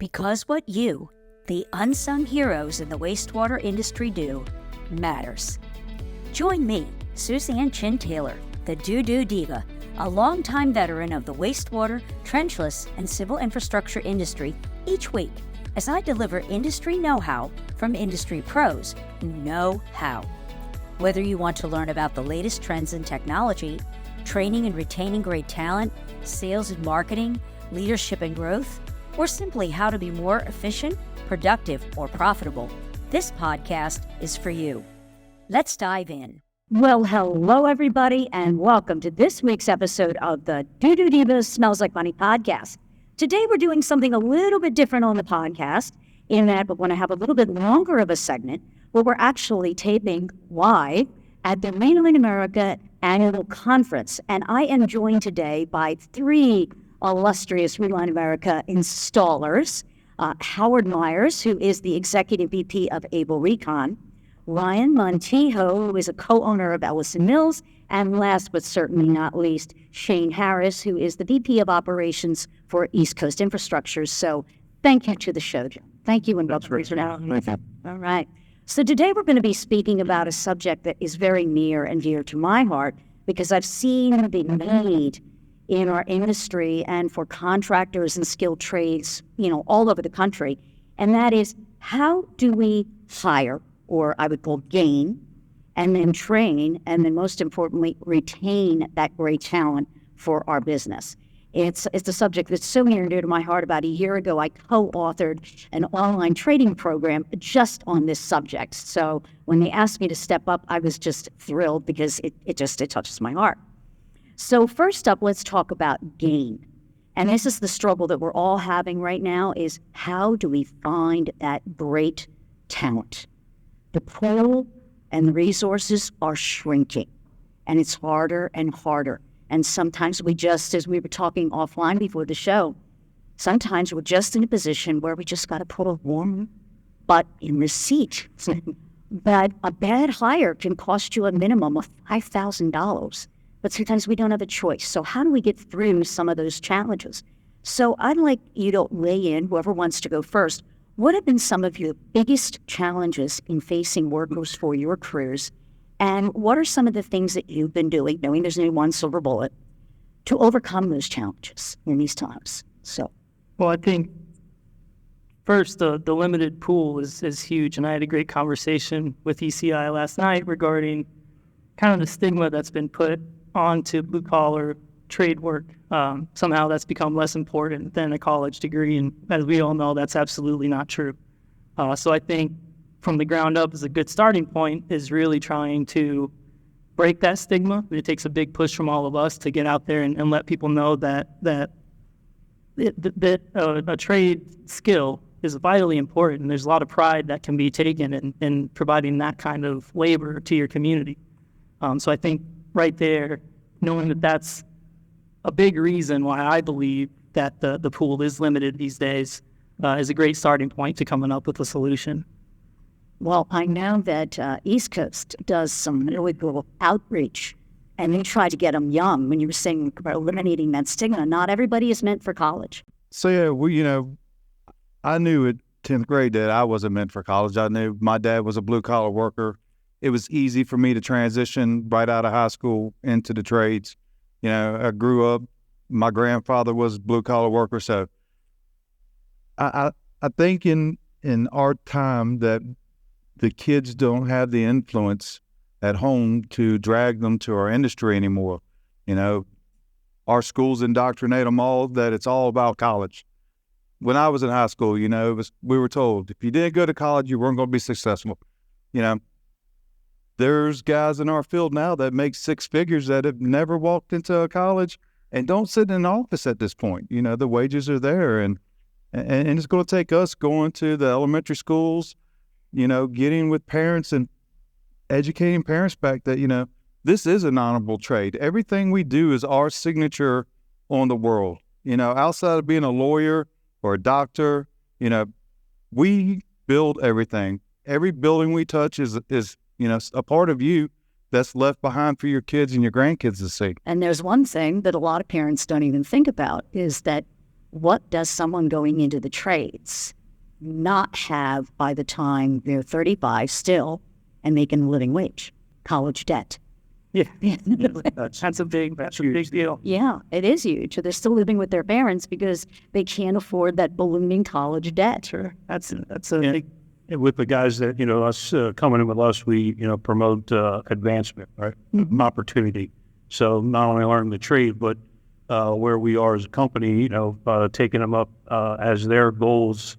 Because what you, the unsung heroes in the wastewater industry, do matters. Join me, Suzan Chin-Taylor, the DooDoo Diva, a longtime veteran of the wastewater, trenchless, and civil infrastructure industry each week as I deliver industry know-how from industry pros who know how. Whether you want to learn about the latest trends in technology, training and retaining great talent, sales and marketing, leadership and growth, or simply how to be more efficient, productive, or profitable, this podcast is for you. Let's dive in. Well, hello, everybody, and welcome to this week's episode of the DooDoo Diva Smells Like Money podcast. Today, we're doing something a little bit different on the podcast in that we're going to have a little bit longer of a segment where we're actually taping live at the Reline America Annual Conference. And I am joined today by three illustrious Reline America installers, Howard Meyers, who is the Executive VP of ABEL RECON, Ryan Montijo, who is a co-owner of Ellison-Mills, and last but certainly not least, Shane Harris, who is the VP of Operations for East Coast Infrastructure. So thank you to the show, Jim. Thank you and welcome. Thank you. All right. So today we're going to be speaking about a subject that is very near and dear to my heart because I've seen the need in our industry and for contractors and skilled trades, all over the country. And that is, how do we hire, or I would call gain, and then train, and then most importantly, retain that great talent for our business? It's a subject that's so near and dear to my heart. About a year ago, I co-authored an online training program just on this subject. So when they asked me to step up, I was just thrilled because it touches my heart. So first up, let's talk about gain. And this is the struggle that we're all having right now, is how do we find that great talent? The pool and the resources are shrinking, and it's harder and harder. And sometimes we just, as we were talking offline before the show, sometimes we're just in a position where we just got to put a warm butt in the seat. But a bad hire can cost you a minimum of $5,000. But sometimes we don't have a choice. So how do we get through some of those challenges? So I'd like you to weigh in, whoever wants to go first. What have been some of your biggest challenges in facing workers for your careers? And what are some of the things that you've been doing, knowing there's only one silver bullet, to overcome those challenges in these times? Well, I think first, the limited pool is huge. And I had a great conversation with ECI last night regarding kind of the stigma that's been put onto blue-collar trade work. Somehow that's become less important than a college degree. And as we all know, that's absolutely not true. So I think from the ground up is a good starting point, is really trying to break that stigma. It takes a big push from all of us to get out there and let people know that a trade skill is vitally important. And there's a lot of pride that can be taken in providing that kind of labor to your community. So I think right there, knowing that that's a big reason why I believe that the pool is limited these days is a great starting point to coming up with a solution. Well, I know that East Coast does some really cool outreach, and they try to get them young. When you were saying about eliminating that stigma, not everybody is meant for college. So yeah, I knew at 10th grade that I wasn't meant for college. I knew my dad was a blue-collar worker. It was easy for me to transition right out of high school into the trades. I grew up, my grandfather was a blue-collar worker, so I think in our time that the kids don't have the influence at home to drag them to our industry anymore. Our schools indoctrinate them all that it's all about college. When I was in high school, we were told if you didn't go to college, you weren't going to be successful. There's guys in our field now that make six figures that have never walked into a college and don't sit in an office at this point. The wages are there, and it's going to take us going to the elementary schools, getting with parents and educating parents back that, this is an honorable trade. Everything we do is our signature on the world. Outside of being a lawyer or a doctor, we build everything. Every building we touch is a part of you that's left behind for your kids and your grandkids to see. And there's one thing that a lot of parents don't even think about is that what does someone going into the trades not have by the time they're 35 still and making a living wage? College debt. Yeah, that's a big deal. Yeah, it is huge. They're still living with their parents because they can't afford that ballooning college debt. Sure, that's a big. With the guys that, us coming in with us, we, promote advancement, right? Opportunity. So not only learn the trade, but where we are as a company, taking them up as their goals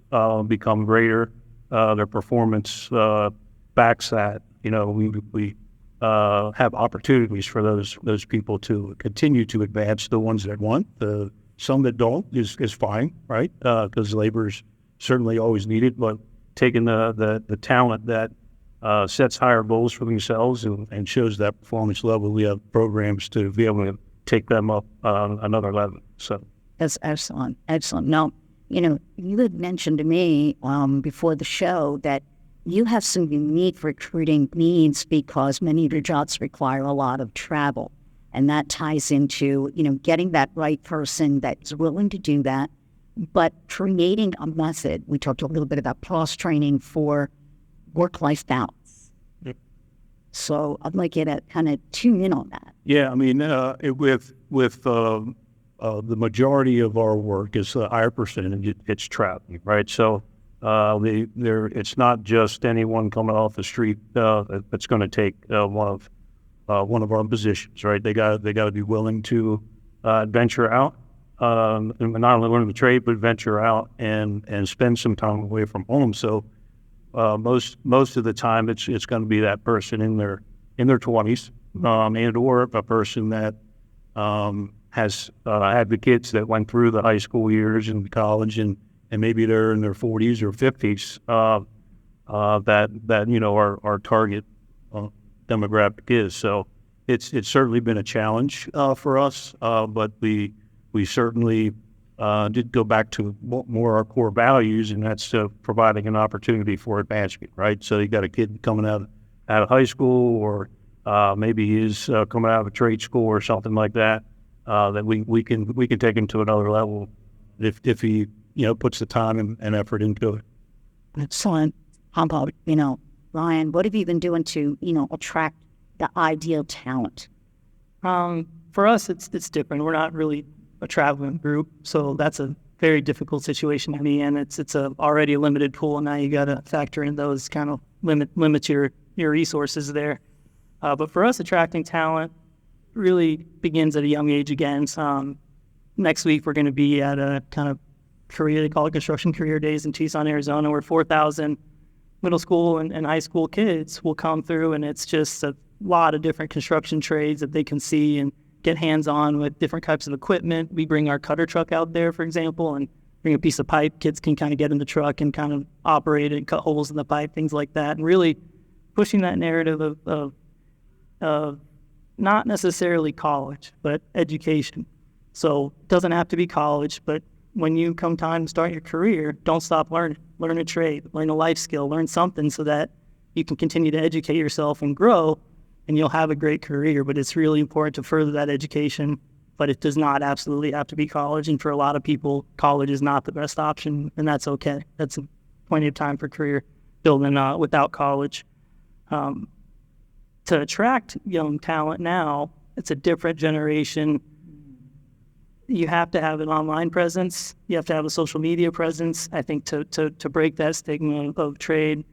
become greater, their performance backs that. We have opportunities for those people to continue to advance. The ones that want, some that don't is fine, right? Because labor is certainly always needed, but taking the talent that sets higher goals for themselves and shows that performance level, we have programs to be able to take them up another level. So that's excellent. Now, you had mentioned to me before the show that you have some unique recruiting needs because many of your jobs require a lot of travel. And that ties into, getting that right person that's willing to do that, but creating a method. We talked a little bit about cross-training for work-life balance. Yep. So I'd like you to kind of tune in on that. Yeah, I mean, with the majority of our work is a higher percentage, it's traveling, right? So it's not just anyone coming off the street that's going to take one of our positions, right? They got to be willing to venture out, and not only learn the trade, but venture out and spend some time away from home. So most of the time, it's going to be that person in their 20s, and or a person that has had the kids that went through the high school years and college, and maybe they're in their 40s or 50s. That our target demographic is. So it's certainly been a challenge for us, but we certainly did go back to more our core values, and that's providing an opportunity for advancement, right? So you got a kid coming out of high school, or maybe he's coming out of a trade school or something like that, that we can take him to another level if he puts the time and effort into it. Excellent. How about, Ryan, what have you been doing to, attract the ideal talent? For us, it's different. We're not really a traveling group, so that's a very difficult situation to be in. It's already a limited pool, and now you got to factor in those kind of limit your resources there. But for us, attracting talent really begins at a young age again. Next week, we're going to be at a kind of career, they call it Construction Career Days in Tucson, Arizona, where 4,000 middle school and high school kids will come through, and it's just a lot of different construction trades that they can see and get hands-on with different types of equipment. We bring our cutter truck out there, for example, and bring a piece of pipe. Kids can kind of get in the truck and kind of operate it, cut holes in the pipe, things like that, and really pushing that narrative of not necessarily college, but education. So it doesn't have to be college, but when you come time to start your career, don't stop learning. Learn a trade, learn a life skill, learn something so that you can continue to educate yourself and grow, and you'll have a great career. But it's really important to further that education, but it does not absolutely have to be college. And for a lot of people, college is not the best option, and that's okay. That's plenty of time for career building without college. To attract young talent now, it's a different generation. You have to have an online presence. You have to have a social media presence, I think, to break that stigma of trade.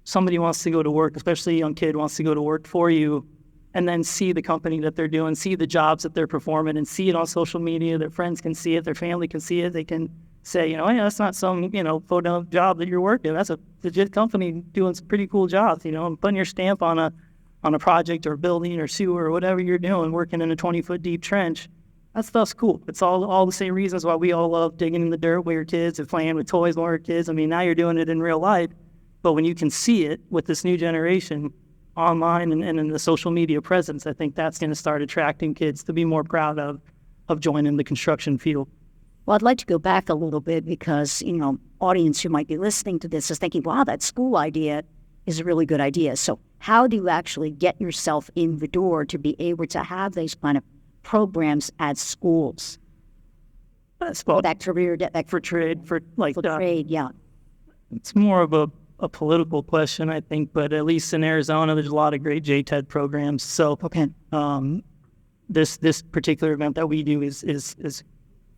Somebody wants to go to work, especially a young kid wants to go to work for you, and then see the company that they're doing, see the jobs that they're performing, and see it on social media. Their friends can see it, their family can see it. They can say, hey, that's not some, photo job that you're working. That's a legit company doing some pretty cool jobs, and putting your stamp on a project or building or sewer or whatever you're doing, working in a 20-foot deep trench. That stuff's cool. It's all the same reasons why we all love digging in the dirt with your kids and playing with toys when we were kids. I mean, now you're doing it in real life. But when you can see it with this new generation online and in the social media presence, I think that's going to start attracting kids to be more proud of joining the construction field. Well, I'd like to go back a little bit because, audience who might be listening to this is thinking, wow, that school idea is a really good idea. So how do you actually get yourself in the door to be able to have those kind of programs at schools? that career, that for trade, for like, trade, yeah. it's more of a political question, I think, but at least in Arizona, there's a lot of great JTED programs. So Okay. This particular event that we do is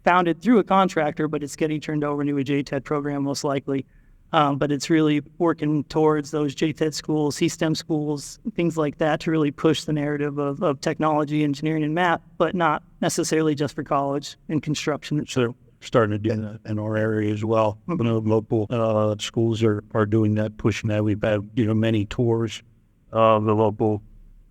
founded through a contractor, but it's getting turned over to a JTED program most likely. But it's really working towards those JTED schools, C-STEM schools, things like that, to really push the narrative of technology, engineering, and math, but not necessarily just for college and construction. So starting to do that in our area as well. You know, local schools are doing that, pushing that. We've had, you know, many tours of the local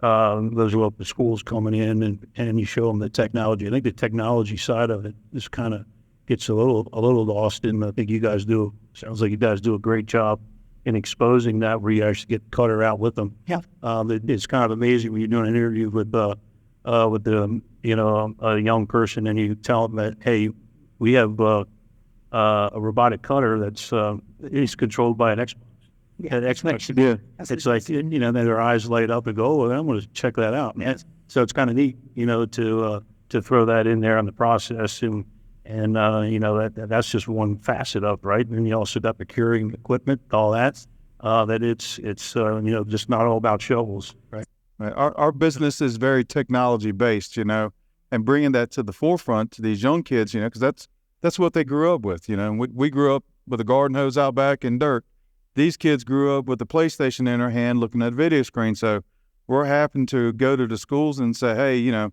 those local schools coming in, and you show them the technology. I think the technology side of it is kind of gets a little lost in. I think you guys sounds like you guys do a great job in exposing that, where you actually get the cutter out with them. Yeah. It's kind of amazing when you're doing an interview with the you know, a young person, and you tell them that, hey, we have a robotic cutter that's is controlled by an Xbox. Yeah. An Xbox. Yeah. It's like, you know, then their eyes light up and go, oh, I'm going to check that out. Yeah. So it's kind of neat, you know, to throw that in there on the process, and you know, that's just one facet of, right? And you also got procuring equipment, all that. That it's you know, just not all about shovels, right? Right. Our business is very technology based, you know, and bringing that to the forefront to these young kids, you know, because that's what they grew up with, you know. And we grew up with a garden hose out back and dirt. These kids grew up with the PlayStation in their hand, looking at a video screen. So we're having to go to the schools and say, hey, you know,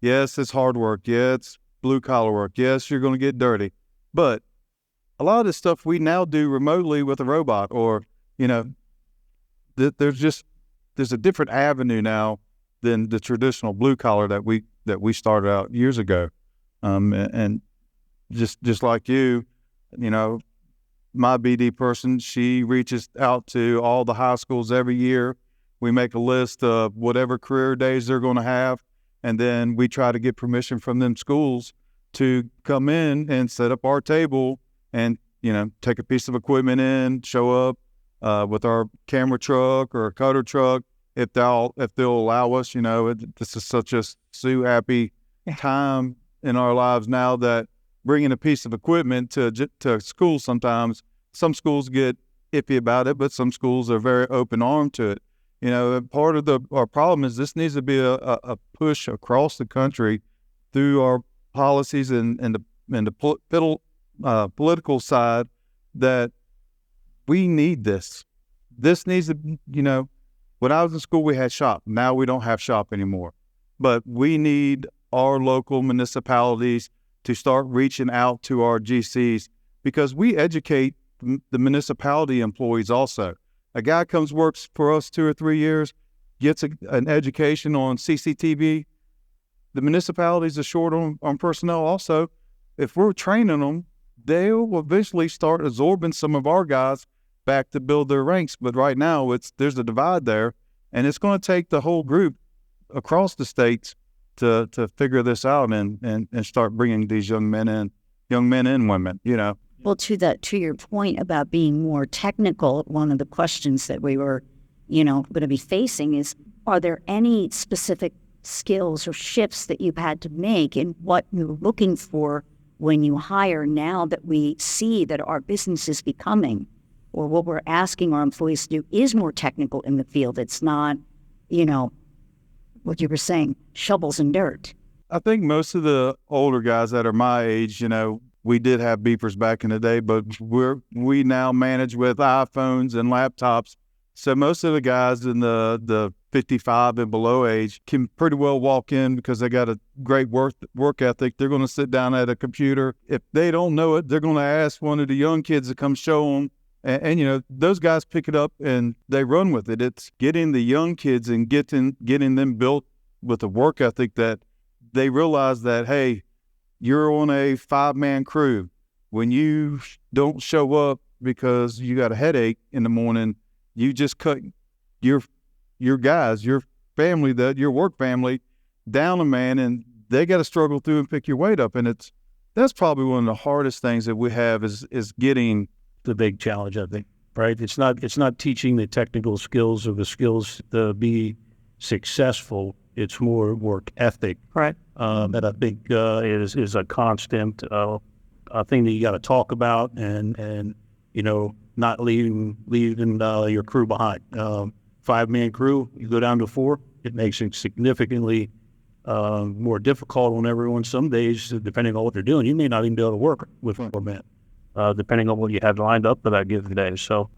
yes, it's hard work. Yeah, it's blue collar work. Yes, you're going to get dirty, but a lot of this stuff we now do remotely with a robot, or, you know, there's a different avenue now than the traditional blue collar that we started out years ago. And just like you know, my BD person, she reaches out to all the high schools every year. We make a list of whatever career days they're going to have, and then we try to get permission from them schools to come in and set up our table and, you know, take a piece of equipment in, show up with our camera truck or a cutter truck, if they'll allow us. You know, this is such a happy time in our lives now that bringing a piece of equipment to school, sometimes some schools get iffy about it, but some schools are very open-armed to it. You know, part of our problem is this needs to be a push across the country through our policies and the political side, that we need this. This needs to, you know, when I was in school, we had shop. Now we don't have shop anymore. But we need our local municipalities to start reaching out to our GCs, because we educate the municipality employees also. A guy works for us 2 or 3 years, gets an education on CCTV. The municipalities are short on personnel also. If we're training them, they'll eventually start absorbing some of our guys back to build their ranks. But right now, there's a divide there, and it's going to take the whole group across the states to figure this out and start bringing these young men and women, you know. Well, to your point about being more technical, one of the questions that we were, you know, going to be facing is, are there any specific skills or shifts that you've had to make in what you're looking for when you hire, now that we see that our business is becoming, or what we're asking our employees to do is more technical in the field? It's not, you know, what you were saying, shovels and dirt. I think most of the older guys that are my age, you know, we did have beepers back in the day, but we now manage with iPhones and laptops. So most of the guys in the 55 and below age can pretty well walk in, because they got a great work ethic. They're going to sit down at a computer. If they don't know it, they're going to ask one of the young kids to come show them. And you know, those guys pick it up and they run with it. It's getting the young kids and getting them built with a work ethic that they realize that, hey, you're on a 5-man crew. When you don't show up because you got a headache in the morning, you just cut your guys, your family, your work family down a man, and they got to struggle through and pick your weight up. And that's probably one of the hardest things that we have is getting. The big challenge, I think, right? It's not teaching the technical skills or the skills to be successful It's more work ethic. Right. That I think is a constant thing that you got to talk about, and not leaving your crew behind. 5-man crew, you go down to 4, it makes it significantly more difficult on everyone. Some days, depending on what they're doing, you may not even be able to work with 4 men, depending on what you have lined up for that given day. So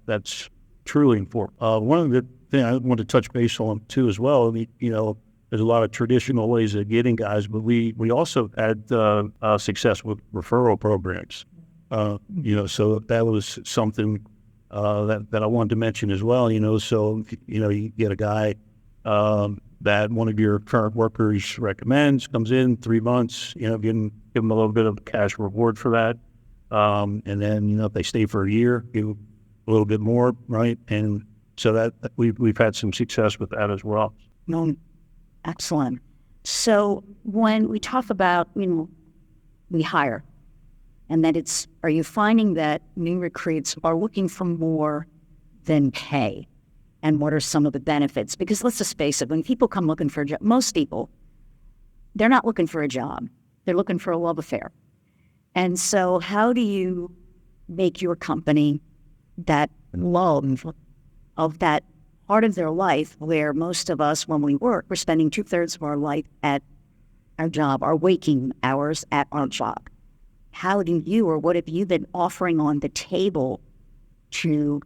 that's truly important. One of the things I want to touch base on too as well, there's a lot of traditional ways of getting guys, but we also had success with referral programs. So that was something that I wanted to mention as well. So you get a guy that one of your current workers recommends, comes in 3 months, give him a little bit of cash reward for that, and then if they stay for a year, give a little bit more, right? And so that we've had some success with that as well. No, excellent. So when we talk about, we hire, and that are you finding that new recruits are looking for more than pay? And what are some of the benefits? Because let's just face it, when people come looking for a job, most people, they're not looking for a job. They're looking for a love affair. And so how do you make your company that love of that part of their life where most of us, when we work, we're spending 2/3 of our life at our job, our waking hours at our job. How do you, or what have you been offering on the table to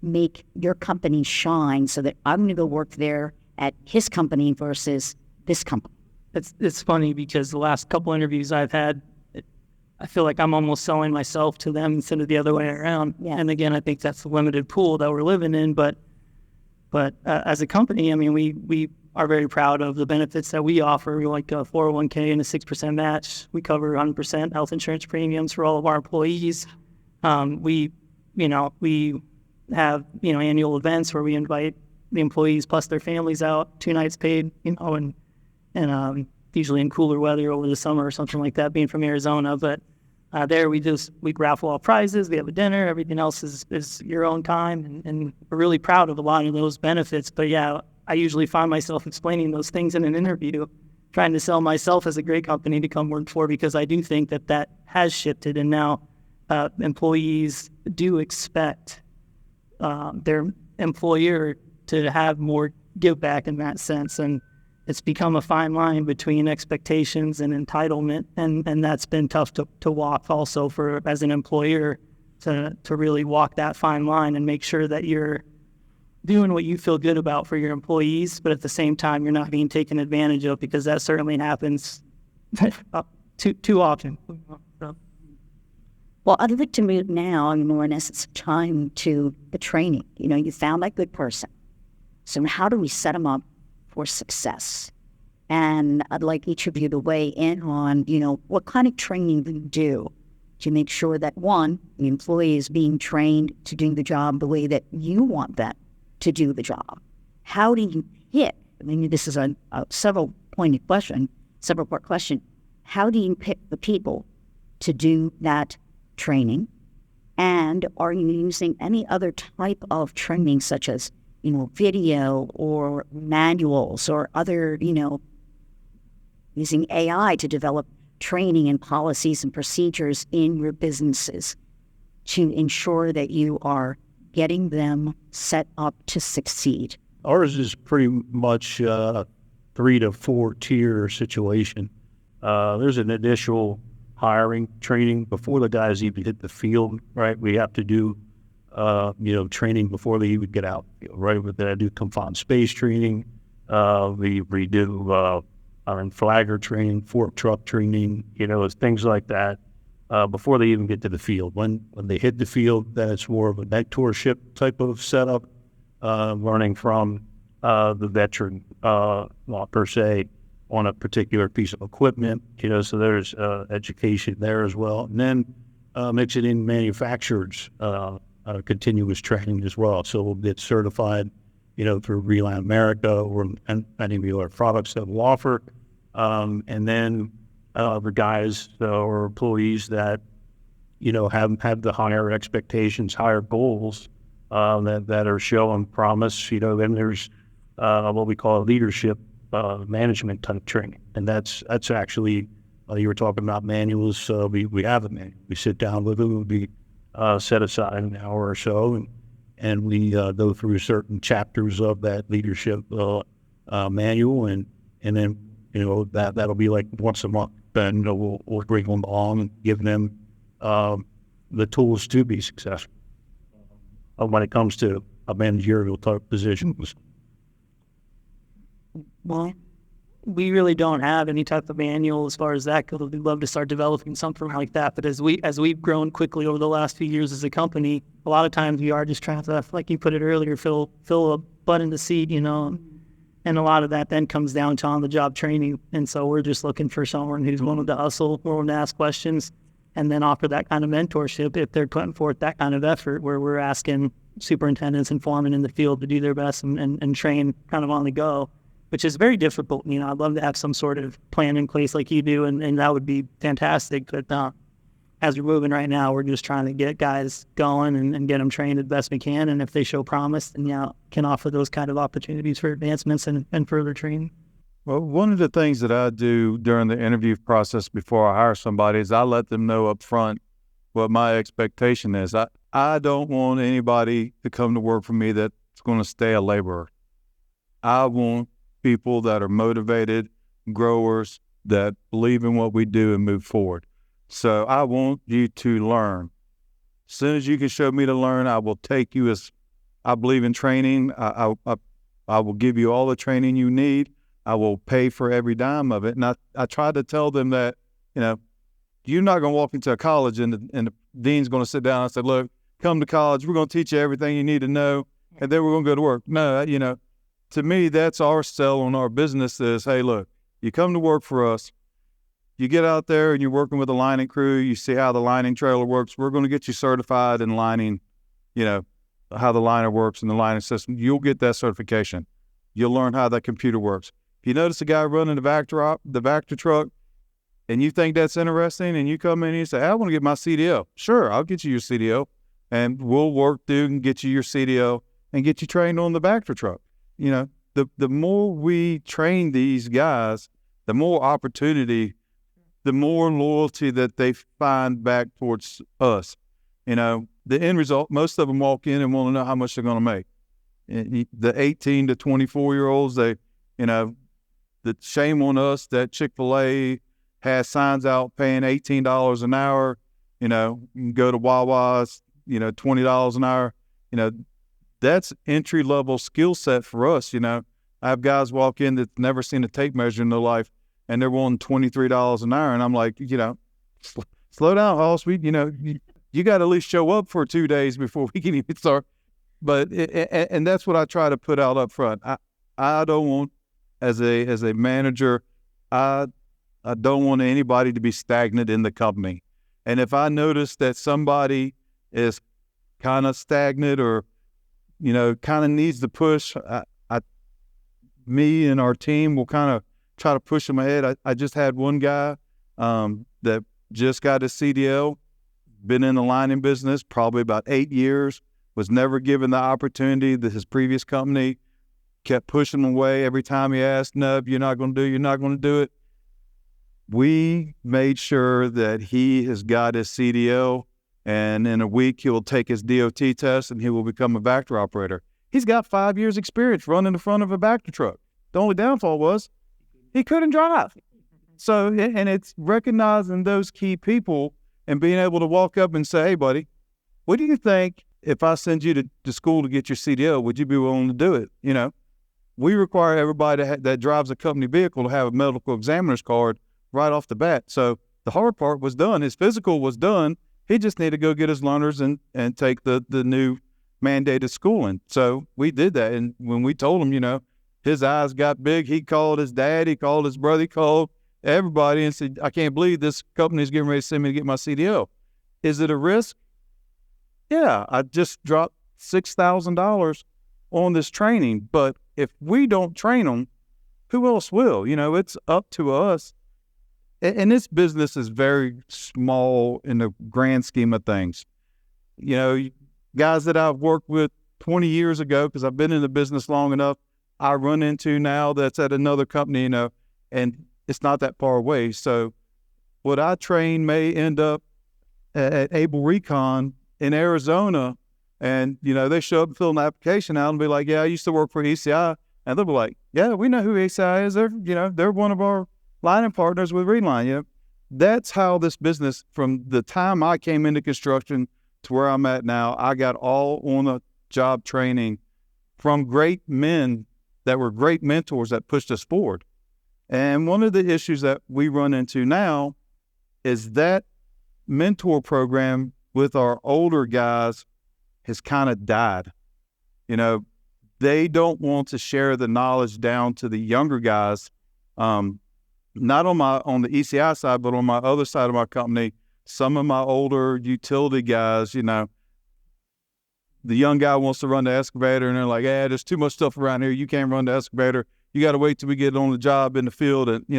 make your company shine so that I'm going to go work there at his company versus this company? It's funny because the last couple interviews I've had, I feel like I'm almost selling myself to them instead of the other way around. Yeah. And again, I think that's the limited pool that we're living in. But as a company, we are very proud of the benefits that we offer. We like a 401k and a 6% match. We cover 100% health insurance premiums for all of our employees. We have annual events where we invite the employees plus their families out, 2 nights paid, and usually in cooler weather over the summer or something like that, being from Arizona. But there we raffle off prizes, we have a dinner, everything else is your own time, and we're really proud of a lot of those benefits. But yeah, I usually find myself explaining those things in an interview, trying to sell myself as a great company to come work for, because I do think that has shifted, and now employees do expect their employer to have more give back in that sense. And it's become a fine line between expectations and entitlement, and that's been tough to walk also as an employer, to really walk that fine line and make sure that you're doing what you feel good about for your employees, but at the same time you're not being taken advantage of, because that certainly happens too often. Well, I'd like to move now, more in essence, time to the training. You found that good person. So how do we set them up for success? And I'd like each of you to weigh in on, what kind of training do you do to make sure that, one, the employee is being trained to do the job the way that you want them to do the job? How do you pick? This is a several-part question. How do you pick the people to do that training? And are you using any other type of training, such as video or manuals or other, using AI to develop training and policies and procedures in your businesses to ensure that you are getting them set up to succeed? Ours is pretty much a 3 to 4 tier situation. There's an initial hiring training before the guys even hit the field, right? We have to do training before they even get out, right? But then I do confined space training. We do flagger training, fork truck training, things like that before they even get to the field. When they hit the field, then it's more of a mentorship type of setup, learning from the veteran, per se, on a particular piece of equipment, so there's education there as well. And then mix it in manufacturers, continuous training as well. So we'll get certified, through Reline America or any of the other products that we'll offer. And then the guys or employees that, have the higher expectations, higher goals that are showing promise, then there's what we call a leadership management type training. And that's actually, you were talking about manuals. We have a manual. We sit down with them. We set aside an hour or so, and we go through certain chapters of that leadership manual, and then that'll be like once a month. And we'll bring them along and give them the tools to be successful when it comes to a managerial type positions. Well, we really don't have any type of manual as far as that goes. We'd love to start developing something like that. But as we've grown quickly over the last few years as a company, a lot of times we are just trying to, like you put it earlier, fill a butt in the seat, and a lot of that then comes down to on-the-job training. And so we're just looking for someone who's willing to hustle, willing to ask questions, and then offer that kind of mentorship if they're putting forth that kind of effort, where we're asking superintendents and foremen in the field to do their best and train kind of on the go, which is very difficult. I'd love to have some sort of plan in place like you do, and that would be fantastic. But as we're moving right now, we're just trying to get guys going and get them trained as best we can. And if they show promise, then can offer those kind of opportunities for advancements and further training. Well, one of the things that I do during the interview process before I hire somebody is I let them know up front what my expectation is. I don't want anybody to come to work for me that's going to stay a laborer. I want people that are motivated, growers, that believe in what we do and move forward. So I want you to learn. As soon as you can show me to learn, I will take you. As I believe in training. I will give you all the training you need. I will pay for every dime of it. And I try to tell them that, you're not going to walk into a college and the dean's going to sit down and say, look, come to college. We're going to teach you everything you need to know, and then we're going to go to work. No, to me, that's our sell on our business is, hey, look, you come to work for us. You get out there and you're working with the lining crew. You see how the lining trailer works. We're going to get you certified in lining, how the liner works and the lining system. You'll get that certification. You'll learn how that computer works. If you notice a guy running the Vector truck, and you think that's interesting, and you come in and you say, I want to get my CDL. Sure, I'll get you your CDL, and we'll work through and get you your CDL and get you trained on the Vector truck. The more we train these guys, the more opportunity, the more loyalty that they find back towards us. The end result, most of them walk in and want to know how much they're going to make. The 18 to 24-year-olds, the shame on us that Chick-fil-A has signs out paying $18 an hour. You can go to Wawa's, $20 an hour. That's entry-level skill set for us. I have guys walk in that's never seen a tape measure in their life, and they're wanting $23 an hour. And I'm like, slow down, Hoss. You got to at least show up for 2 days before we can even start. But and that's what I try to put out up front. I don't want, as a manager, I don't want anybody to be stagnant in the company. And if I notice that somebody is kind of stagnant or kind of needs the push, me and our team will kind of try to push them ahead. I just had one guy that just got his CDL, been in the lining business probably about 8 years, was never given the opportunity that his previous company kept pushing him away every time he asked, no, you're not going to do it. We made sure that he has got his CDL, and in a week he will take his DOT test and he will become a Vector operator. He's got 5 years experience running the front of a Vector truck. The only downfall was he couldn't drive. So, and it's recognizing those key people and being able to walk up and say, hey, buddy, what do you think if I send you to school to get your CDL? Would you be willing to do it? We require everybody that drives a company vehicle to have a medical examiner's card right off the bat. So the hard part was done. His physical was done. He just needed to go get his learners and take the new mandated schooling. So we did that. And when we told him, his eyes got big. He called his dad. He called his brother. He called everybody and said, I can't believe this company is getting ready to send me to get my CDL. Is it a risk? Yeah, I just dropped $6,000 on this training. But if we don't train them, who else will? It's up to us. And this business is very small in the grand scheme of things. Guys that I've worked with 20 years ago, because I've been in the business long enough, I run into now that's at another company, and it's not that far away. So what I train may end up at ABEL RECon in Arizona, and, they show up and fill an application out and be like, yeah, I used to work for ECI. And they'll be like, yeah, we know who ECI is. They're one of our lining partners with Reline. That's how this business, from the time I came into construction to where I'm at now, I got all on the job training from great men that were great mentors that pushed us forward. And one of the issues that we run into now is that mentor program with our older guys has kind of died. They don't want to share the knowledge down to the younger guys. Not on the ECI side, but on my other side of my company, some of my older utility guys, the young guy wants to run the excavator, and they're like, there's too much stuff around here. You can't run the excavator. You got to wait till we get on the job in the field. And, you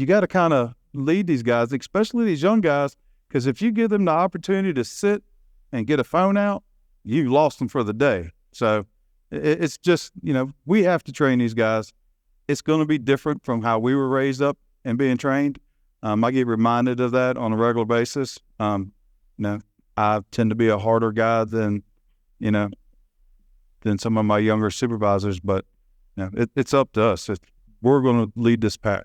got to kind of lead these guys, especially these young guys, because if you give them the opportunity to sit and get a phone out, you lost them for the day. So it's just, we have to train these guys. It's going to be different from how we were raised up and being trained. I get reminded of that on a regular basis. I tend to be a harder guy than some of my younger supervisors, but it's up to us. We're going to lead this pack.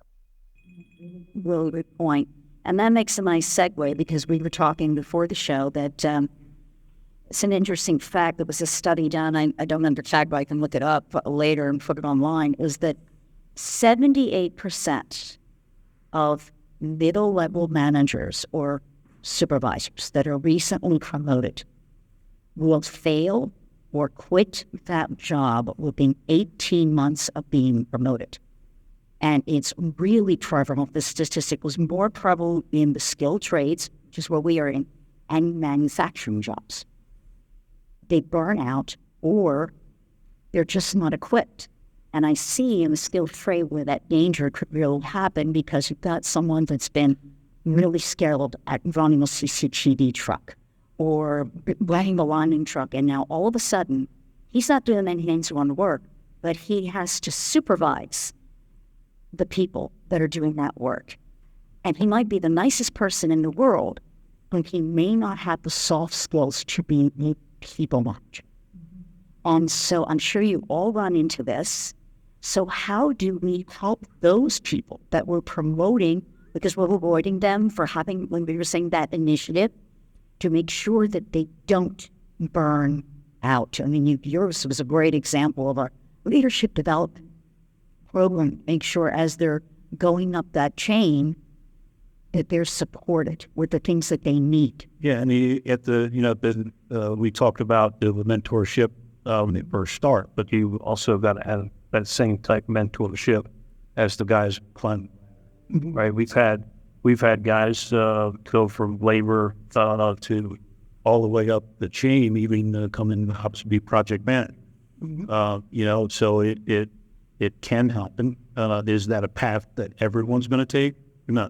Really good point. And that makes a nice segue, because we were talking before the show that it's an interesting fact. There was a study done. I don't remember the fact, but I can look it up later and put it online, is that 78% of middle-level managers or supervisors that are recently promoted will fail or quit that job within 18 months of being promoted. And it's really prevalent. The statistic was more prevalent in the skilled trades, which is where we are in, and manufacturing jobs. They burn out, or they're just not equipped. And I see in the skilled trade where that danger could really happen, because you've got someone that's been really skilled at running a CCTV truck or running the lining truck, and now all of a sudden, he's not doing any hands-on work, but he has to supervise the people that are doing that work. And he might be the nicest person in the world, but he may not have the soft skills to be a people manager. And so I'm sure you all run into this. So how do we help those people that we're promoting, because we're avoiding them for having, when we were saying that initiative, to make sure that they don't burn out? I mean, yours was a great example of a leadership development program. Make sure as they're going up that chain that they're supported with the things that they need. Yeah, and we talked about the mentorship when they first start, but you also got to have that same type of mentorship as the guys climb. Mm-hmm. Right? We've had guys go from labor to all the way up the chain, even come in to be project manager. Mm-hmm. So it can happen. Is that a path that everyone's going to take? No,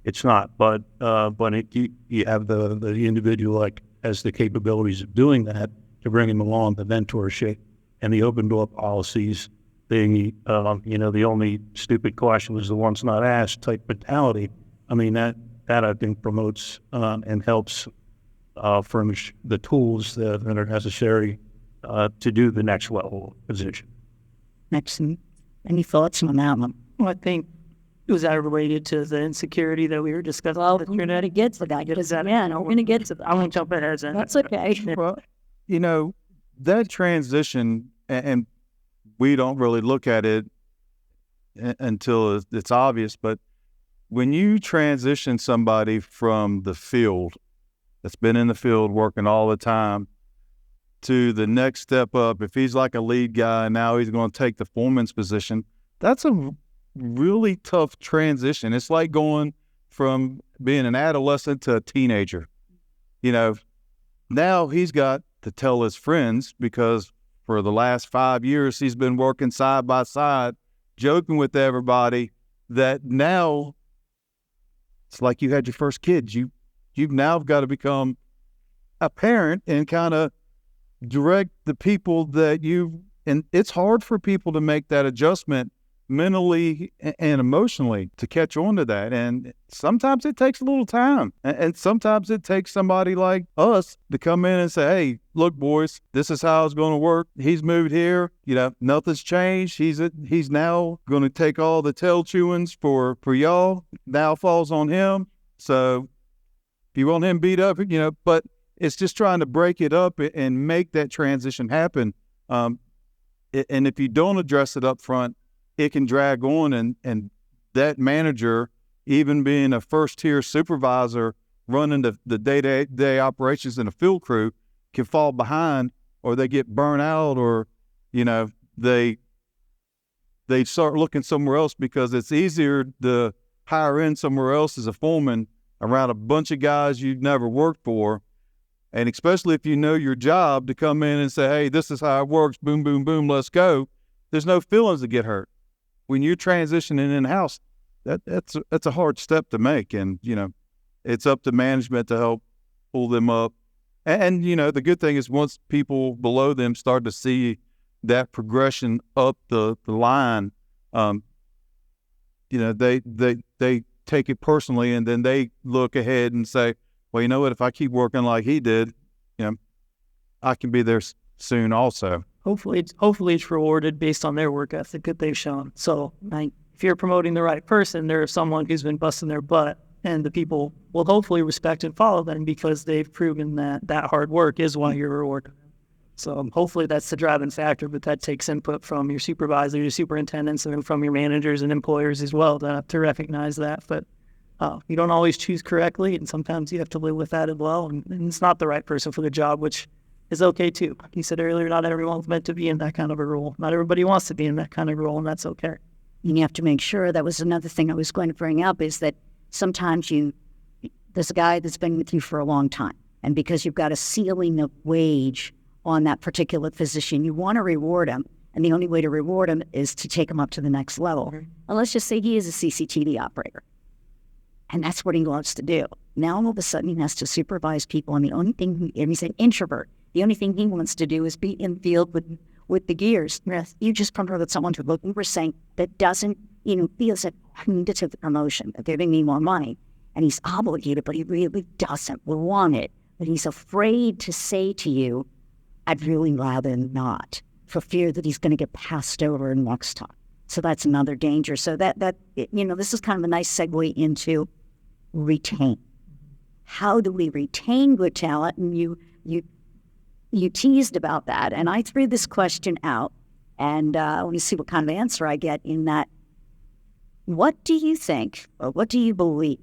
it's not. But you have the individual has the capabilities of doing that, to bring him along, the mentorship and the open door policies. The only stupid question was the ones not asked type mentality. I mean, that I think promotes and helps furnish the tools that are necessary to do the next level position. Excellent. Any thoughts on that one? Well, I think it was related to the insecurity that we were discussing. Well, we're going to get to that. We're going to get to that. I won't jump ahead. That's okay. Well, that transition, and we don't really look at it until it's obvious, but when you transition somebody from the field, that's been in the field working all the time, to the next step up, if he's like a lead guy and now he's going to take the foreman's position, that's a really tough transition. It's like going from being an adolescent to a teenager. Now he's got to tell his friends, because for the last 5 years he's been working side by side, joking with everybody, that now it's like you had your first kids. You've now got to become a parent and kind of direct the people that you've And it's hard for people to make that adjustment mentally and emotionally to catch on to that. And sometimes it takes a little time. And sometimes it takes somebody like us to come in and say, hey, look, boys, this is how it's going to work. He's moved here. Nothing's changed. He's now going to take all the tail chewings for y'all. Now falls on him. So if you want him beat up, but it's just trying to break it up and make that transition happen. And if you don't address it up front, it can drag on, and that manager, even being a first-tier supervisor running the day-to-day operations in a field crew, can fall behind, or they get burnt out, or, they start looking somewhere else because it's easier to hire in somewhere else as a foreman around a bunch of guys you've never worked for. And especially if you know your job, to come in and say, hey, this is how it works, boom, boom, boom, let's go. There's no feelings to get hurt. When you're transitioning in-house, that's a hard step to make. And, it's up to management to help pull them up. And the good thing is once people below them start to see that progression up the line, they take it personally, and then they look ahead and say, well, you know what, if I keep working like he did, I can be there soon also. Hopefully it's rewarded based on their work ethic that they've shown. So if you're promoting the right person, there's someone who's been busting their butt, and the people will hopefully respect and follow them because they've proven that hard work is why you're rewarded. So hopefully that's the driving factor, but that takes input from your supervisor, your superintendents, and from your managers and employers as well to recognize that. But you don't always choose correctly, and sometimes you have to live with that as well. And it's not the right person for the job, which is okay too. Like you said earlier, not everyone's meant to be in that kind of a role. Not everybody wants to be in that kind of role, and that's okay. And you have to make sure, that was another thing I was going to bring up, is that sometimes there's a guy that's been with you for a long time, and because you've got a ceiling of wage on that particular position, you want to reward him, and the only way to reward him is to take him up to the next level. And let's just say he is a CCTV operator, and that's what he loves to do. Now all of a sudden he has to supervise people, and and he's an introvert. The only thing he wants to do is be in the field with the gears. You just come with someone who, like we were saying, that doesn't, feels that I need to take the promotion, that they're giving me more money, and he's obligated, but he really doesn't want it. But he's afraid to say to you, I'd really rather not, for fear that he's going to get passed over in next time. So that's another danger. So this is kind of a nice segue into retain. How do we retain good talent? And you teased about that, and I threw this question out, and I want to see what kind of answer I get in that. What do you think, or what do you believe,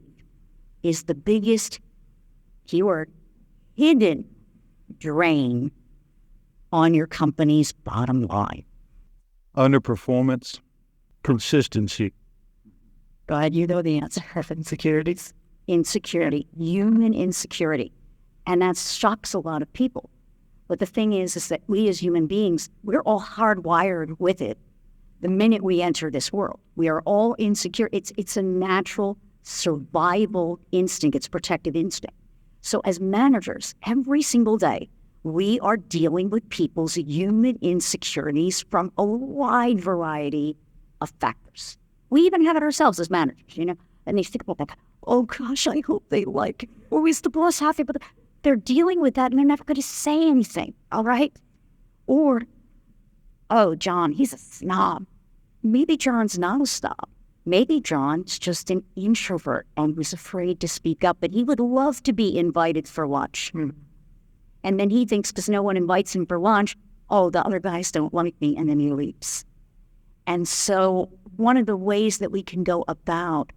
is the biggest keyword hidden drain on your company's bottom line? Underperformance. Consistency. Go ahead, you know the answer. Insecurities. Insecurity, human insecurity. And that shocks a lot of people. But the thing is that we as human beings, we're all hardwired with it the minute we enter this world. We are all insecure. It's a natural survival instinct. It's a protective instinct. So as managers, every single day, we are dealing with people's human insecurities from a wide variety of factors. We even have it ourselves as managers, and they think about that. Oh gosh, I hope they like it. Or is the boss happy? But they're dealing with that, and they're never going to say anything, all right? Or, oh, John, he's a snob. Maybe John's not a snob. Maybe John's just an introvert and was afraid to speak up, but he would love to be invited for lunch. And then he thinks, because no one invites him for lunch, oh, the other guys don't like me, and then he leaves. And so one of the ways that we can go about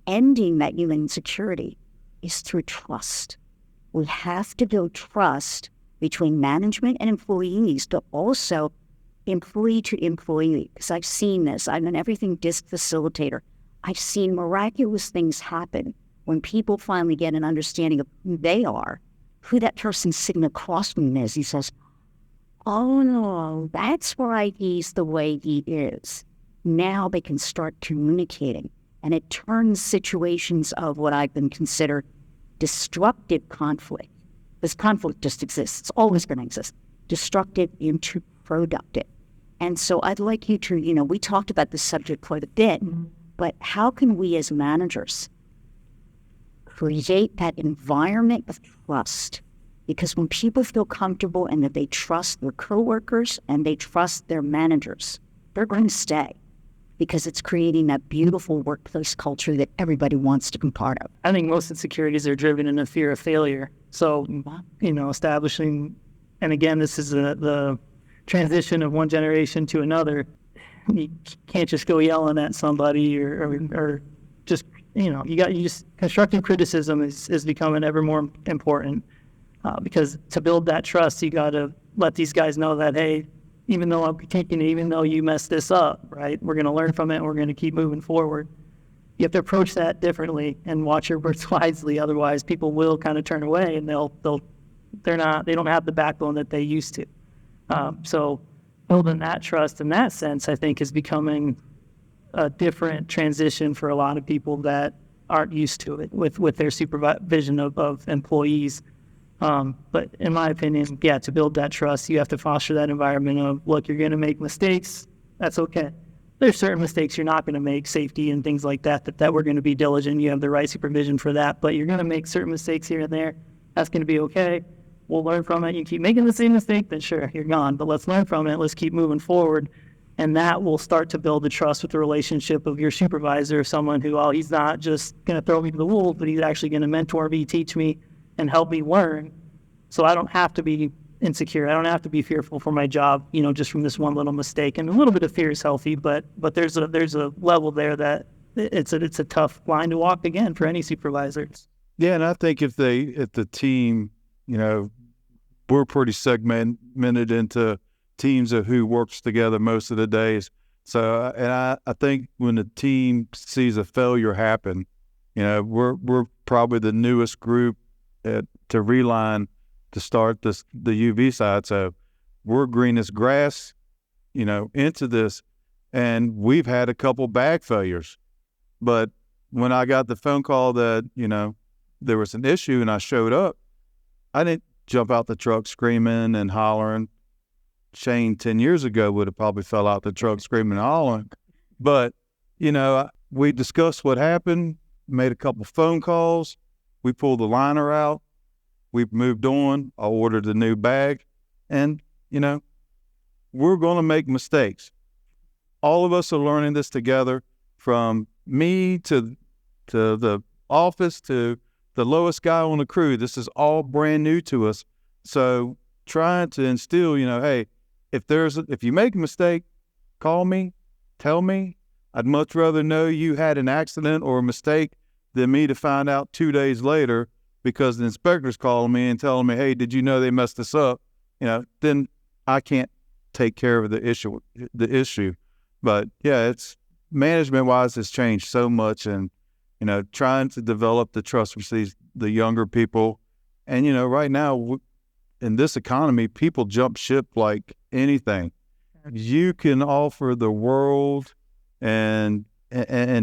ending that human insecurity is through trust. We have to build trust between management and employees, but also employee to employee. Because I've seen this. I'm an everything disc facilitator. I've seen miraculous things happen when people finally get an understanding of who they are, who that person sitting across from them is. He says, oh no, that's why he's the way he is. Now they can start communicating. And it turns situations of what I've been considered destructive conflict. This conflict just exists. It's always going to exist. Destructive into productive. And so I'd like you to, we talked about this subject quite a bit, but how can we as managers create that environment of trust? Because when people feel comfortable and that they trust their coworkers and they trust their managers, they're going to stay, because it's creating that beautiful workplace culture that everybody wants to be part of. I think most insecurities are driven in a fear of failure. So, establishing, and again, this is the transition of one generation to another. You can't just go yelling at somebody or just, constructive criticism is becoming ever more important, because to build that trust, you got to let these guys know that, hey, even though I'm critiquing, even though you messed this up, right, we're going to learn from it and we're going to keep moving forward. You have to approach that differently and watch your words wisely. Otherwise, people will kind of turn away and they don't have the backbone that they used to. So building that trust in that sense, I think, is becoming a different transition for a lot of people that aren't used to it with their supervision of employees. But in my opinion, to build that trust, you have to foster that environment of, look, you're going to make mistakes. That's okay. There's certain mistakes you're not going to make, safety and things like that we're going to be diligent. You have the right supervision for that, but you're going to make certain mistakes here and there. That's going to be okay. We'll learn from it. You keep making the same mistake, then sure, you're gone. But let's learn from it. Let's keep moving forward. And that will start to build the trust with the relationship of your supervisor, someone who, he's not just going to throw me to the wolves, but he's actually going to mentor me, teach me, and help me learn. So I don't have to be insecure. I don't have to be fearful for my job, just from this one little mistake. And a little bit of fear is healthy, but there's a level there that it's a tough line to walk again for any supervisors. Yeah, and I think if the team, we're pretty segmented into teams of who works together most of the days. So, and I think when the team sees a failure happen, we're probably the newest group to Reline to start the UV side. So we're green as grass, into this, and we've had a couple bag failures. But when I got the phone call that, there was an issue and I showed up, I didn't jump out the truck screaming and hollering. Shane 10 years ago would have probably fell out the truck screaming and hollering. But, we discussed what happened, made a couple phone calls. We pulled the liner out. We've moved on. I ordered a new bag. And, we're going to make mistakes. All of us are learning this together, from me to the office to the lowest guy on the crew. This is all brand new to us. So trying to instill, hey, if you make a mistake, call me, tell me. I'd much rather know you had an accident or a mistake than me to find out 2 days later because the inspector's calling me and telling me, hey, did you know they messed this up? Then I can't take care of the issue. But yeah, it's management-wise has changed so much, and trying to develop the trust with the younger people. And right now in this economy, people jump ship like anything. You can offer the world and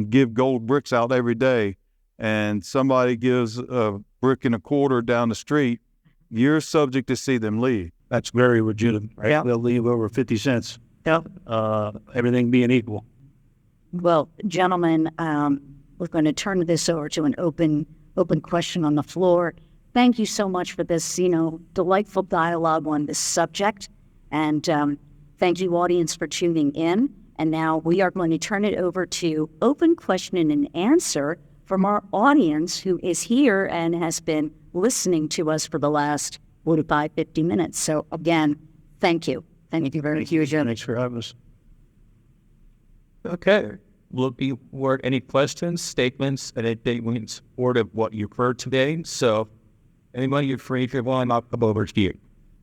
give gold bricks out every day, and somebody gives a brick and a quarter down the street, you're subject to see them leave. That's very legitimate, right? Yeah. They'll leave over 50 cents. Yeah. Everything being equal. Well, gentlemen, we're going to turn this over to an open question on the floor. Thank you so much for this, delightful dialogue on this subject. And thank you, audience, for tuning in. And now we are going to turn it over to open question and answer from our audience who is here and has been listening to us for the last 45, 50 minutes. So again, thank you. Thank you very much. Thanks for having us. Okay. Looking for any questions, statements, and anything in support of what you've heard today. So anybody, you're free, if you're willing, I'll come over to you.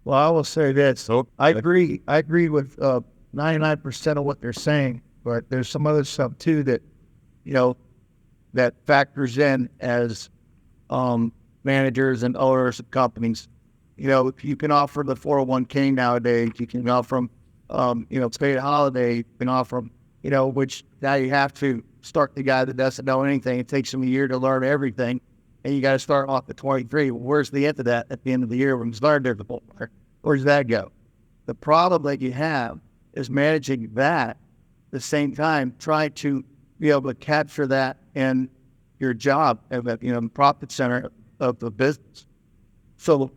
Well, I will say this. I agree with 99% of what they're saying, but there's some other stuff too that, that factors in as managers and owners of companies. If you can offer the 401k nowadays, you can offer them, paid holiday, you can offer them, which now you have to start the guy that doesn't know anything. It takes him a year to learn everything, and you got to start off at 23. Well, where's the end of that at the end of the year when he's learned everything? Where does that go? The problem that you have is managing that at the same time, trying to be able to capture that in your job and the profit center of the business. So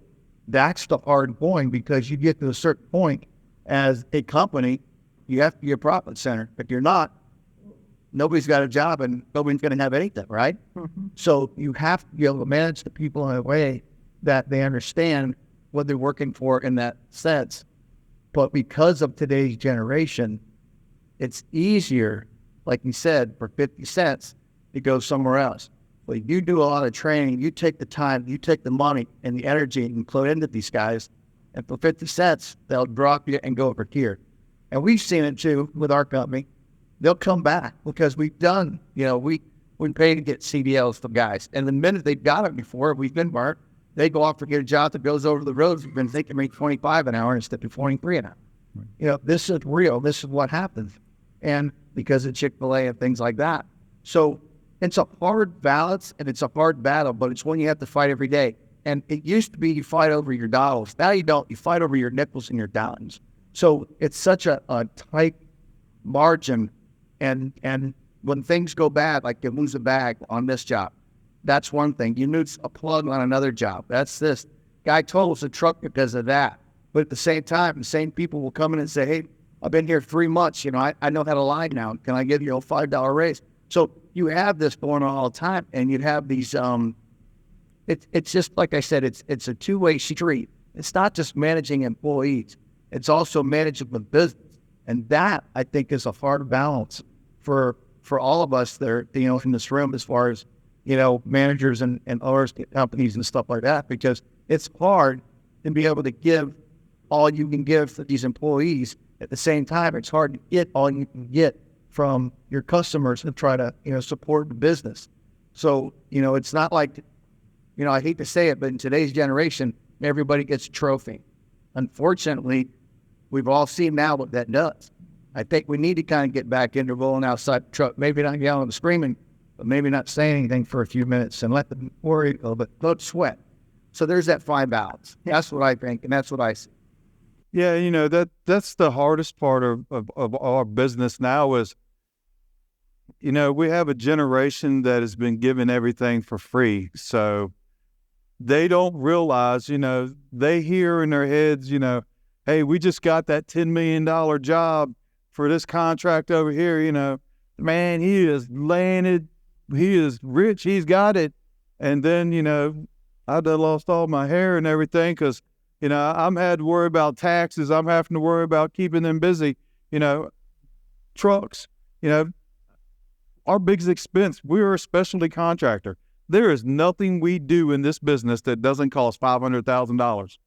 that's the hard point, because you get to a certain point as a company, you have to be a profit center. If you're not, nobody's got a job and nobody's going to have anything, right? Mm-hmm. So you have to be able to manage the people in a way that they understand what they're working for in that sense. But because of today's generation, it's easier, like you said, for 50 cents to go somewhere else. But you do a lot of training, you take the time, you take the money and the energy and put into these guys, and for 50 cents, they'll drop you and go over here. And we've seen it too with our company. They'll come back because we've done, we pay to get CDLs from guys. And the minute they've got it before, we've been marked, they go off to get a job that goes over the roads. We've been thinking make 25 an hour instead of 23 an hour. Right. This is real. This is what happens. And because of Chick-fil-A and things like that. So it's a hard balance and it's a hard battle, but it's one you have to fight every day. And it used to be you fight over your dollars. Now you don't. You fight over your nickels and your dimes. So it's such a tight margin. And when things go bad, like you lose a bag on this job, that's one thing. You lose a plug on another job. That's this. Guy totals a truck because of that. But at the same time, the same people will come in and say, hey, I've been here 3 months. I know how to line now. Can I give you a $5 raise? So you have this going on all the time, and you have these. It's just like I said. It's a two-way street. It's not just managing employees. It's also managing the business, and that I think is a hard balance for all of us that are in this room, as far as managers and owners, companies and stuff like that, because it's hard to be able to give all you can give to these employees. At the same time, it's hard to get all you can get from your customers and try to, support the business. So, it's not like, I hate to say it, but in today's generation, everybody gets a trophy. Unfortunately, we've all seen now what that does. I think we need to kind of get back into rolling outside the truck, maybe not yelling and screaming, but maybe not saying anything for a few minutes and let them worry a little bit, don't sweat. So there's that fine balance. That's what I think, and that's what I see. Yeah, that's the hardest part of our business now is, we have a generation that has been given everything for free. So they don't realize, they hear in their heads, hey, we just got that $10 million job for this contract over here, man, he is landed, he is rich, he's got it. And then, I done lost all my hair and everything because, I'm had to worry about taxes. I'm having to worry about keeping them busy, trucks, our biggest expense, we're a specialty contractor. There is nothing we do in this business that doesn't cost $500,000.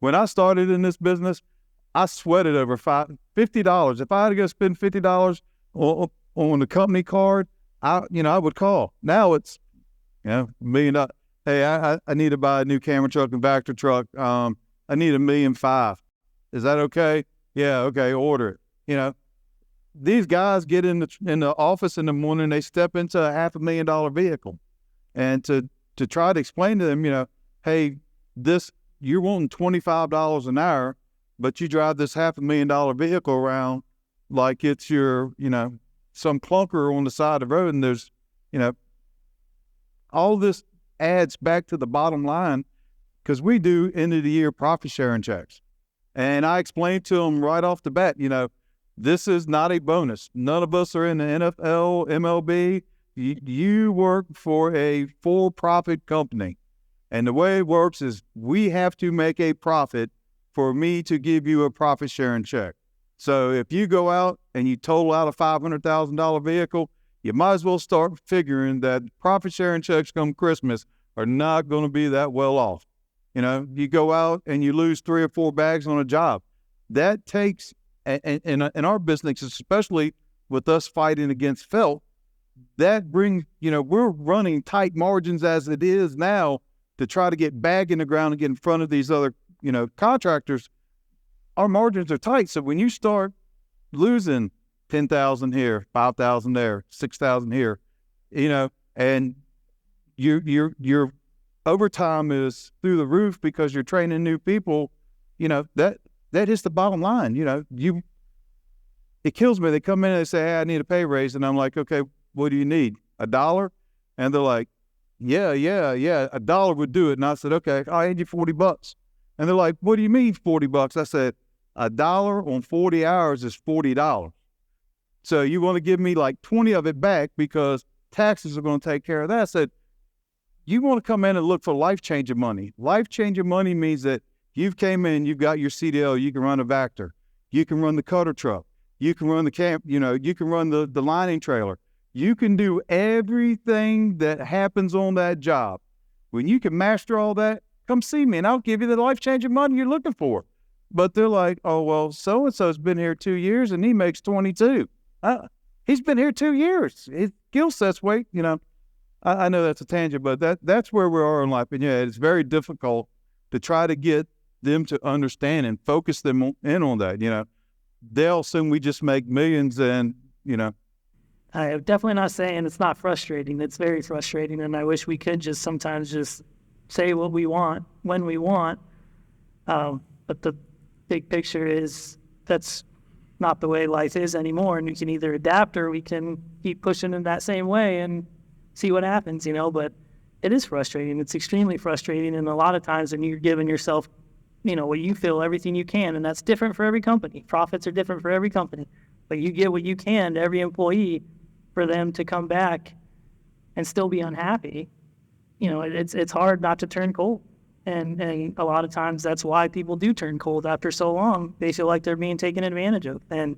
When I started in this business, I sweated over $50. If I had to go spend $50 on the company card, I would call. Now it's, $1 million. Hey, I need to buy a new camera truck and Vector truck. I need $1.5 million. Is that okay? Yeah, okay, order it. These guys get in the office in the morning, they step into a $500,000 vehicle. And to try to explain to them, hey, you're wanting $25 an hour, but you drive this $500,000 vehicle around like it's your, some clunker on the side of the road. And there's, all this adds back to the bottom line because we do end of the year profit sharing checks. And I explained to them right off the bat, this is not a bonus. None of us are in the NFL, MLB. You work for a for-profit company. And the way it works is we have to make a profit for me to give you a profit sharing check. So if you go out and you total out a $500,000 vehicle, you might as well start figuring that profit sharing checks come Christmas are not going to be that well off. You go out and you lose 3 or 4 bags on a job. That takes, in our business, especially with us fighting against felt, that brings, we're running tight margins as it is now to try to get bag in the ground and get in front of these other, contractors. Our margins are tight. So when you start losing 10,000 here, 5,000 there, 6,000 here, and your overtime is through the roof because you're training new people, that hits the bottom line. it kills me. They come in and they say, hey, I need a pay raise. And I'm like, okay, what do you need? $1? And they're like, yeah, $1 would do it. And I said, okay, I'll hand you $40. And they're like, what do you mean $40? I said, $1 on 40 hours is $40. So you want to give me like 20 of it back because taxes are going to take care of that. I said, you want to come in and look for life-changing money. Life-changing money means that you've came in, you've got your CDL, you can run a Vector, you can run the cutter truck, you can run the camp, you can run the lining trailer. You can do everything that happens on that job. When you can master all that, come see me and I'll give you the life-changing money you're looking for. But they're like, oh, well, so-and-so's been here 2 years and he makes 22. He's been here 2 years. His skill set's weight, I know that's a tangent, but that's where we are in life. And yeah, it's very difficult to try to get them to understand and focus them in on that. They'll assume we just make millions and, I'm definitely not saying it's not frustrating. It's very frustrating, and I wish we could just sometimes just say what we want when we want. But the big picture is that's not the way life is anymore, and we can either adapt or we can keep pushing in that same way and see what happens, But it is frustrating. It's extremely frustrating, and a lot of times when you're giving yourself, what you feel, everything you can, and that's different for every company. Profits are different for every company, but you get what you can to every employee for them to come back and still be unhappy. It's hard not to turn cold. And a lot of times that's why people do turn cold after so long. They feel like they're being taken advantage of, and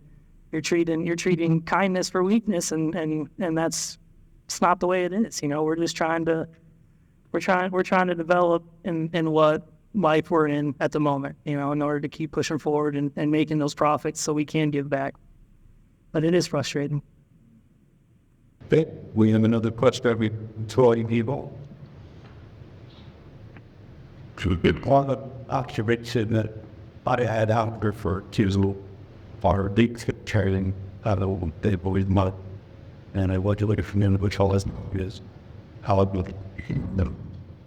you're treating kindness for weakness, and that's it's not the way it is. We're just trying to develop in what life we're in at the moment, in order to keep pushing forward and making those profits so we can give back. But it is frustrating. Okay, we have another question with 20 people. One of the observation that I had out there for two for deep training, I don't know, they believe money. And I want to look at from them, which all is how it would.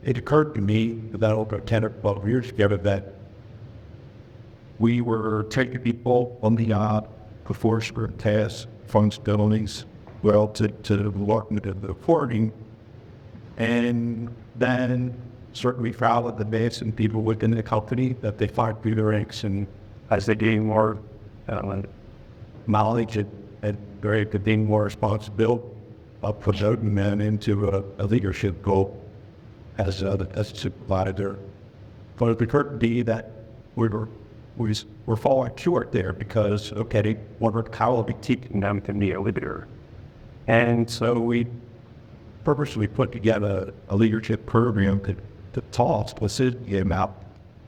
It occurred to me about over 10 or 12 years ago that we were taking people on the job before certain tasks, functionalities, to look into the reporting, and then certainly found that the base and people within the company that they find through the ranks, and as they gain more knowledge and they're able to gain more responsibility, promoting them into a leadership goal as a supervisor. But it occurred to me that we're falling short there because, how will be teaching them to be a leader? And so we purposely put together a leadership program to talk specifically about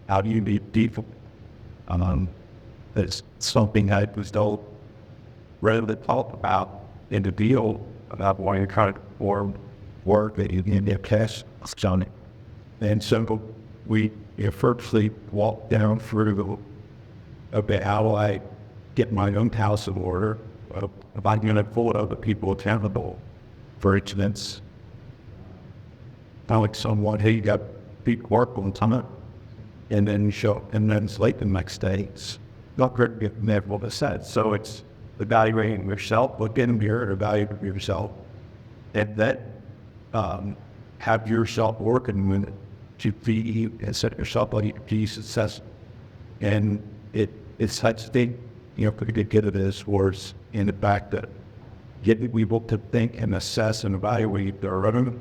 how do you be deep. That's something I was told rather than talk about in the deal about wanting to try to perform work that you can get cash on it. And so we firstly walked down through about how do I get my own house in order, if I'm going to hold other people accountable. For instance, telling someone, hey, you got people work on time, and then it's late the next day. It's not great to get measurable to set. So it's evaluating yourself, look in the mirror and evaluate yourself, and then have yourself working with it to be and set yourself up to be successful. And it's such a thing, pretty good at this worse in the fact that getting people to think and assess and evaluate their own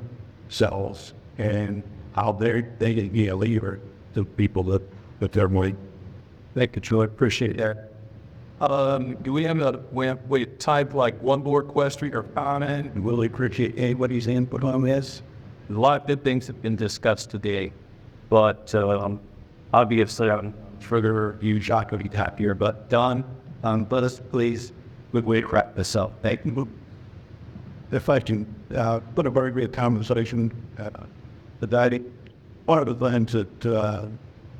selves and how they can be a leader to people that they're with. Thank you, Joe. I appreciate that. Do we have type like one more question or comment? Really appreciate anybody's input on this. A lot of good things have been discussed today, but obviously I'm further use I could be happier. But Don, let us please quickly wrap this up. Thank you. If I can put a very great conversation today, one of the things that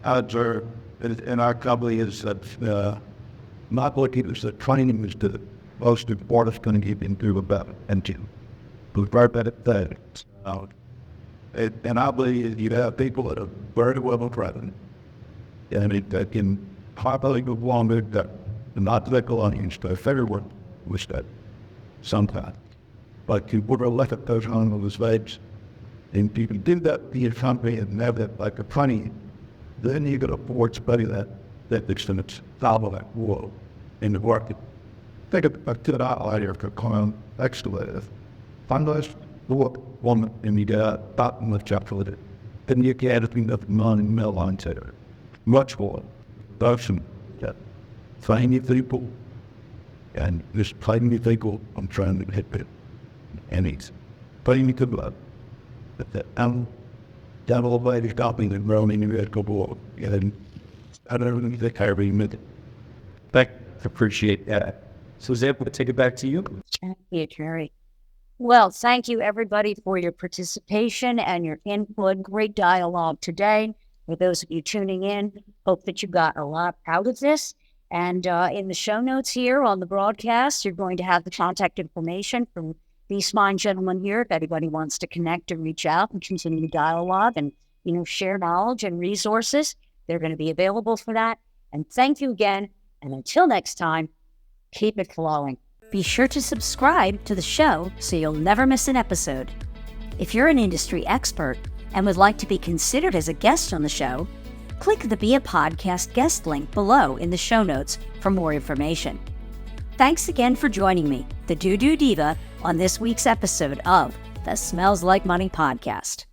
I observe in our company is that not looking at the training is the most important thing you can do about and to prepare that. And I believe you have people that are very well trained and that can probably go longer that not let go on stuff. Everyone was that sometimes. But you put a lot of those on those legs, and you can do that in your company and have that like a funny, then you can afford somebody that it's going to follow that wall in the market. Think about that out here for clown excellent. Unless the woman and you got bottom of chocolate, then you get enough money mill onto it. Much more. That's tiny people, and there's tiny people I'm trying to hit it. And it's tiny to blood. That that old lady got me and running in that couple, and I don't think I ever met it. Thank, appreciate that. Suzanne, we'll take it back to you. Thank you, Jerry. Well, thank you, everybody, for your participation and your input. Great dialogue today. For those of you tuning in, hope that you got a lot out of this. And in the show notes here on the broadcast, you're going to have the contact information from these fine gentlemen here if anybody wants to connect and reach out and continue dialogue and, share knowledge and resources. They're going to be available for that. And thank you again. And until next time, keep it flowing. Be sure to subscribe to the show so you'll never miss an episode. If you're an industry expert and would like to be considered as a guest on the show, click the Be a Podcast guest link below in the show notes for more information. Thanks again for joining me, the DooDoo Diva, on this week's episode of the Smells Like Money podcast.